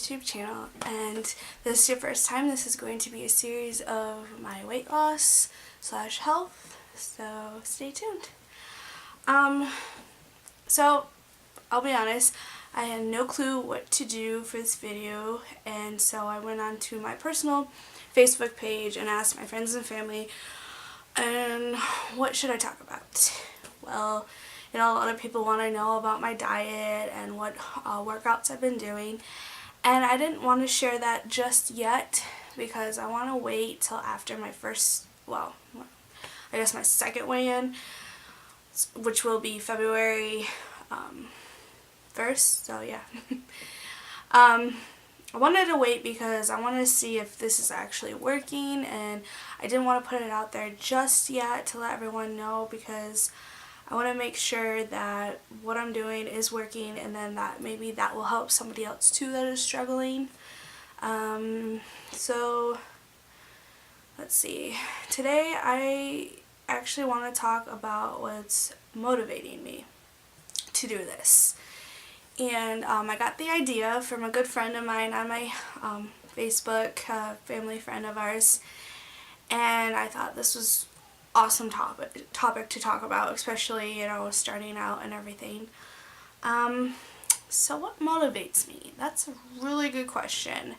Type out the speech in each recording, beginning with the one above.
YouTube channel, and this is your first time, this is going to be a series of my weight loss / health, so stay tuned. So I'll be honest, I had no clue what to do for this video, and so I went on to my personal Facebook page and asked my friends and family, and what should I talk about? Well, a lot of people want to know about my diet and what workouts I've been doing, and I didn't want to share that just yet because I want to wait till after my my second weigh-in, which will be February 1st, so yeah. I wanted to wait because I wanted to see if this is actually working, and I didn't want to put it out there just yet to let everyone know because I want to make sure that what I'm doing is working, and then that maybe that will help somebody else too that is struggling. So let's see. Today I actually want to talk about what's motivating me to do this. And I got the idea from a good friend of mine on my Facebook, family friend of ours, and I thought this was awesome topic to talk about, especially, starting out and everything. So what motivates me? That's a really good question.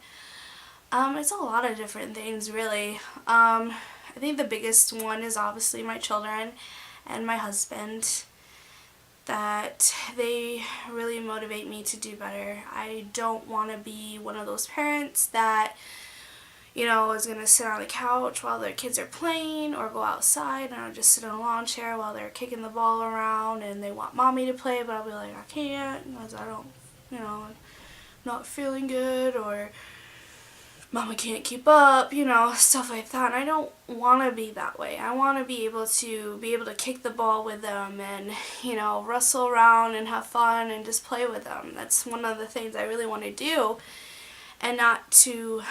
It's a lot of different things, really. I think the biggest one is obviously my children and my husband, that they really motivate me to do better. I don't want to be one of those parents that is going to sit on the couch while their kids are playing, or go outside and I'll just sit in a lawn chair while they're kicking the ball around and they want mommy to play, but I'll be like, I can't because I don't, not feeling good, or mama can't keep up, stuff like that. And I don't want to be that way. I want to be able to kick the ball with them and, wrestle around and have fun and just play with them. That's one of the things I really want to do, and not to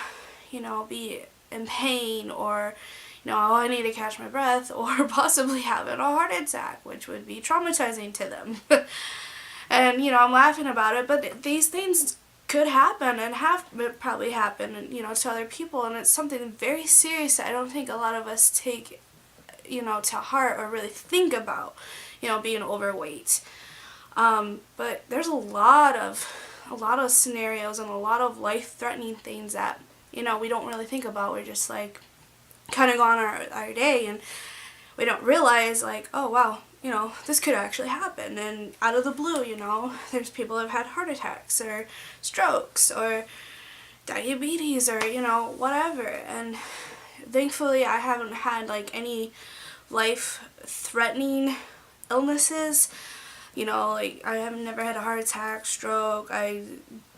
be in pain, or, I need to catch my breath, or possibly having a heart attack, which would be traumatizing to them. And, I'm laughing about it, but these things could happen and have probably happened, to other people, and it's something very serious that I don't think a lot of us take, to heart or really think about, being overweight. But there's a lot of scenarios and a lot of life-threatening things that we don't really think about. We're just like kind of go on our day, and we don't realize, like, oh wow, this could actually happen. And out of the blue, there's people who have had heart attacks or strokes or diabetes or whatever. And thankfully I haven't had like any life-threatening illnesses. Like I have never had a heart attack, stroke.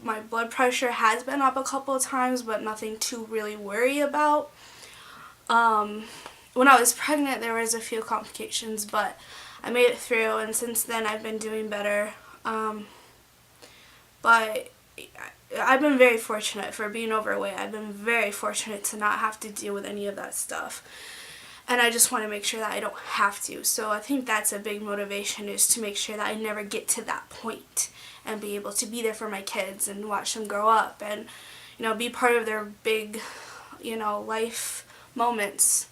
My blood pressure has been up a couple of times, but nothing to really worry about. When I was pregnant, there was a few complications, but I made it through, and since then I've been doing better. But I've been very fortunate for being overweight. I've been very fortunate to not have to deal with any of that stuff. And I just want to make sure that I don't have to. So I think that's a big motivation, is to make sure that I never get to that point, and be able to be there for my kids and watch them grow up, and be part of their big life moments,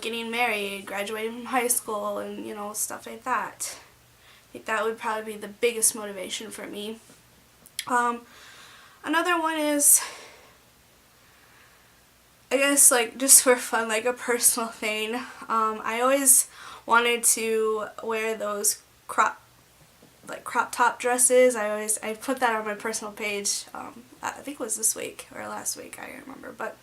getting married, graduating from high school, and stuff like that. I think that would probably be the biggest motivation for me. Another one is, I guess, like, just for fun, like a personal thing. I always wanted to wear those crop top dresses. I put that on my personal page. I think it was this week or last week, I can't remember, but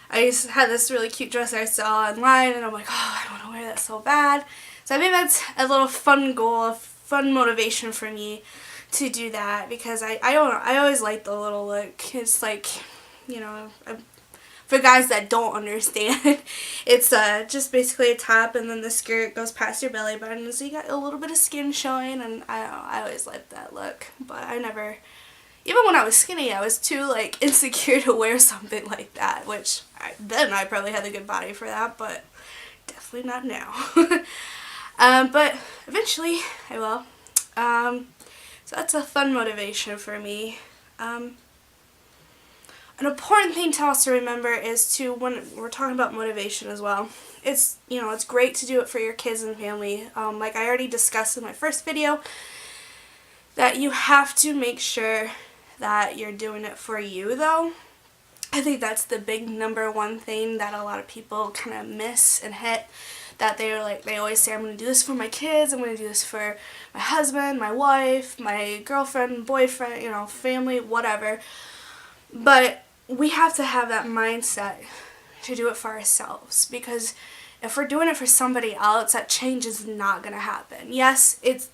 I just had this really cute dress that I saw online, and I'm like, oh, I want to wear that so bad. So I think that's a little fun goal, a fun motivation for me to do that, because I don't know, I always like the little look. It's like, for guys that don't understand, it's just basically a top, and then the skirt goes past your belly button, so you got a little bit of skin showing, and I always liked that look. But I never, even when I was skinny, I was too like insecure to wear something like that, which then I probably had a good body for that, but definitely not now. But eventually I will. So that's a fun motivation for me. An important thing to also remember is to, when we're talking about motivation as well, it's, you know, it's great to do it for your kids and family. Like I already discussed in my first video, that you have to make sure that you're doing it for you though. I think that's the big number one thing that a lot of people kind of miss and hit, that they're like, they always say, I'm going to do this for my kids, I'm going to do this for my husband, my wife, my girlfriend, boyfriend, you know, family, whatever. But we have to have that mindset to do it for ourselves, because if we're doing it for somebody else, that change is not going to happen. Yes, it's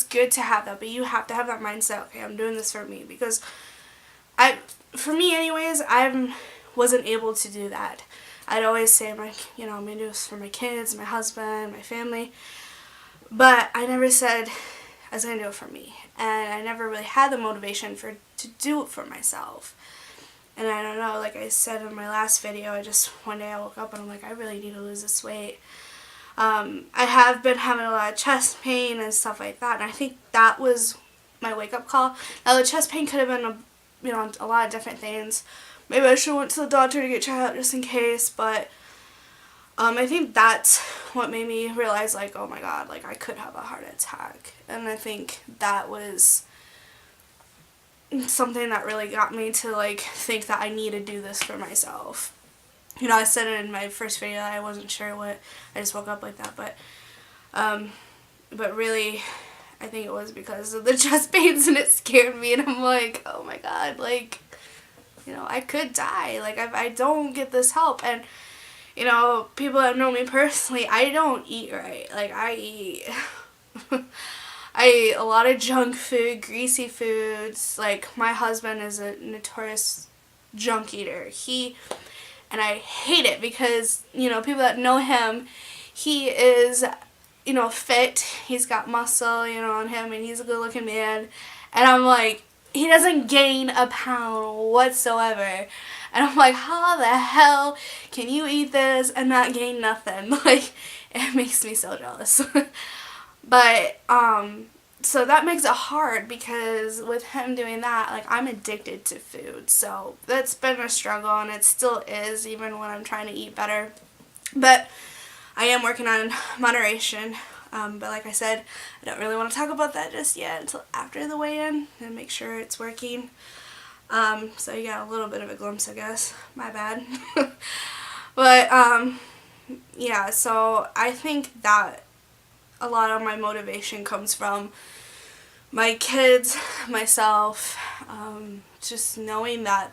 good to have that, but you have to have that mindset, okay, I'm doing this for me, because for me anyways, I wasn't able to do that. I'd always say, I'm going to do this for my kids, my husband, my family, but I never said I was going to do it for me, and I never really had the motivation to do it for myself. And I don't know, like I said in my last video, one day I woke up and I'm like, I really need to lose this weight. I have been having a lot of chest pain and stuff like that, and I think that was my wake-up call. Now, the chest pain could have been a lot of different things. Maybe I should have went to the doctor to get checked out just in case, but I think that's what made me realize, like, oh my god, like, I could have a heart attack. And I think that was something that really got me to, like, think that I need to do this for myself. You know, I said it in my first video that I wasn't sure what, I just woke up like that, but really, I think it was because of the chest pains, and it scared me, and I'm like, oh my god, like, you know, I could die, like, if I don't get this help. And, you know, people that know me personally, I don't eat right. Like, I eat I eat a lot of junk food, greasy foods. Like, my husband is a notorious junk eater. And I hate it because, you know, people that know him, he is, you know, fit. He's got muscle, you know, on him, and he's a good-looking man. And I'm like, he doesn't gain a pound whatsoever. And I'm like, how the hell can you eat this and not gain nothing? Like, it makes me so jealous. But, so that makes it hard, because with him doing that, like, I'm addicted to food. So that's been a struggle, and it still is, even when I'm trying to eat better. But I am working on moderation. But like I said, I don't really want to talk about that just yet until after the weigh-in and make sure it's working. So you got a little bit of a glimpse, I guess. My bad. But, yeah, so I think that a lot of my motivation comes from my kids, myself, just knowing that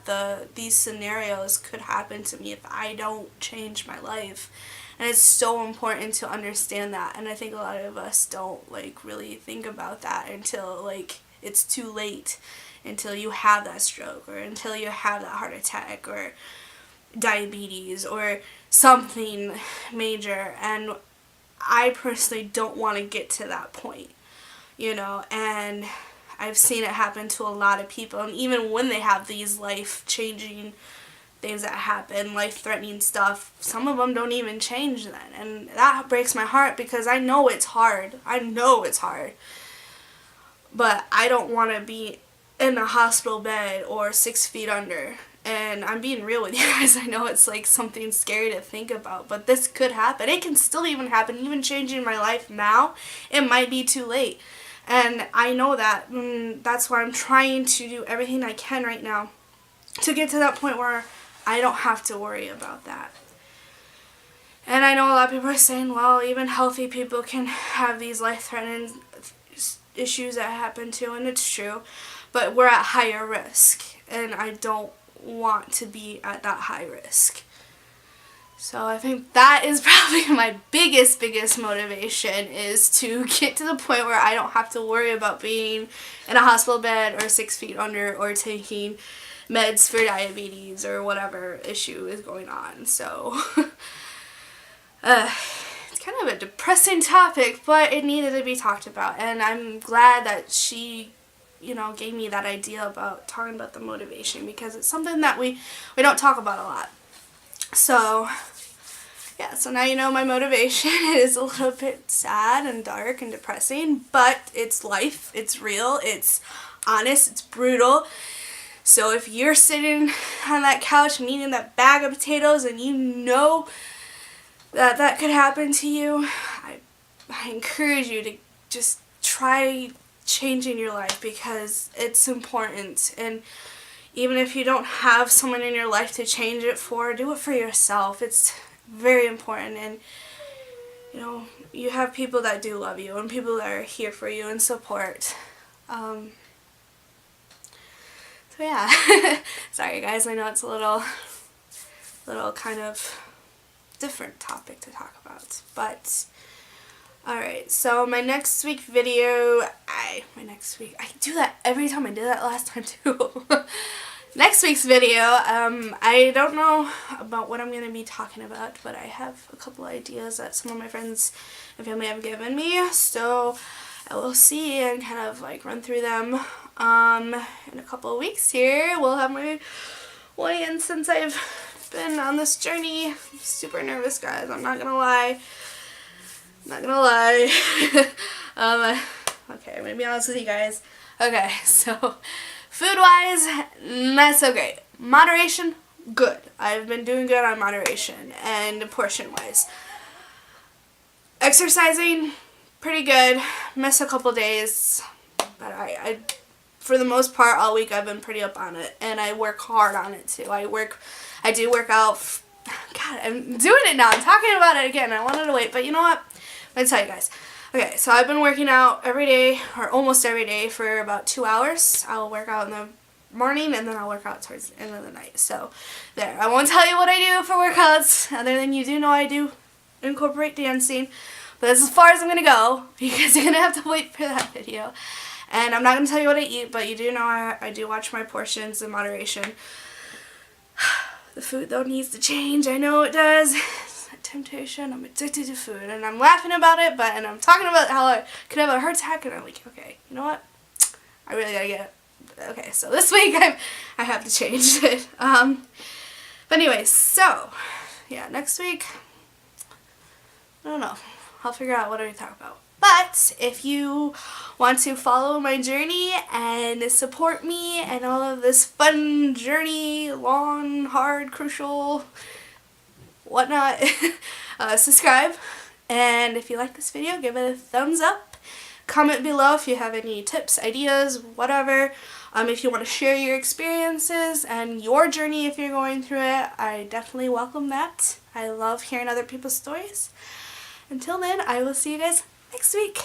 these scenarios could happen to me if I don't change my life. And it's so important to understand that, and I think a lot of us don't, like, really think about that until, like, it's too late, until you have that stroke, or until you have that heart attack, or diabetes, or something major. And I personally don't want to get to that point, you know, and I've seen it happen to a lot of people, and even when they have these life-changing things that happen, life-threatening stuff, some of them don't even change then, and that breaks my heart, because I know it's hard. I know it's hard, but I don't want to be in a hospital bed or 6 feet under. And I'm being real with you guys. I know it's like something scary to think about, but this could happen. It can still even happen. Even changing my life now, it might be too late. And I know that. That's why I'm trying to do everything I can right now to get to that point where I don't have to worry about that. And I know a lot of people are saying, well, even healthy people can have these life-threatening issues that happen too, and it's true. But we're at higher risk, and I don't want to be at that high risk. So I think that is probably my biggest motivation, is to get to the point where I don't have to worry about being in a hospital bed or 6 feet under, or taking meds for diabetes or whatever issue is going on. So it's kind of a depressing topic, but it needed to be talked about, and I'm glad that she, you know, gave me that idea about talking about the motivation, because it's something that we don't talk about a lot. So yeah, so now you know my motivation. It is a little bit sad and dark and depressing, but it's life, it's real, it's honest, it's brutal. So if you're sitting on that couch and eating that bag of potatoes and you know that that could happen to you, I encourage you to just try changing your life, because it's important. And even if you don't have someone in your life to change it for, do it for yourself. It's very important. And you know, you have people that do love you and people that are here for you and support. So yeah, sorry guys, I know it's a little kind of different topic to talk about, but alright, so my next week video, I do that every time. I did that last time too. Next week's video, I don't know about what I'm going to be talking about, but I have a couple ideas that some of my friends and family have given me, so I will see and kind of like run through them. In a couple of weeks here, we'll have my weigh-in. Since I've been on this journey, I'm super nervous, guys, I'm not going to lie. Okay, I'm going to be honest with you guys. Okay, so food-wise, not so great. Moderation, good. I've been doing good on moderation and portion-wise. Exercising, pretty good. Miss a couple days, but I for the most part, all week I've been pretty up on it, and I work hard on it too. I do work out. God, I'm doing it now. I'm talking about it again. I wanted to wait, but you know what? I'm going to tell you guys. Okay, so I've been working out every day, or almost every day, for about 2 hours. I'll work out in the morning, and then I'll work out towards the end of the night. So, there. I won't tell you what I do for workouts, other than you do know I do incorporate dancing. But that's as far as I'm going to go, because you're going to have to wait for that video. And I'm not going to tell you what I eat, but you do know I do watch my portions in moderation. The food, though, needs to change. I know it does. Temptation. I'm addicted to food, and I'm laughing about it, and I'm talking about how I could have a heart attack, and I'm like, okay, you know what? I really gotta get it. Okay, so this week I have to change it. But anyways, so yeah, next week, I don't know. I'll figure out what I talk about. But if you want to follow my journey and support me and all of this fun journey, long, hard, crucial, whatnot, subscribe. And if you like this video, give it a thumbs up. Comment below if you have any tips, ideas, whatever. If you want to share your experiences and your journey if you're going through it, I definitely welcome that. I love hearing other people's stories. Until then, I will see you guys next week.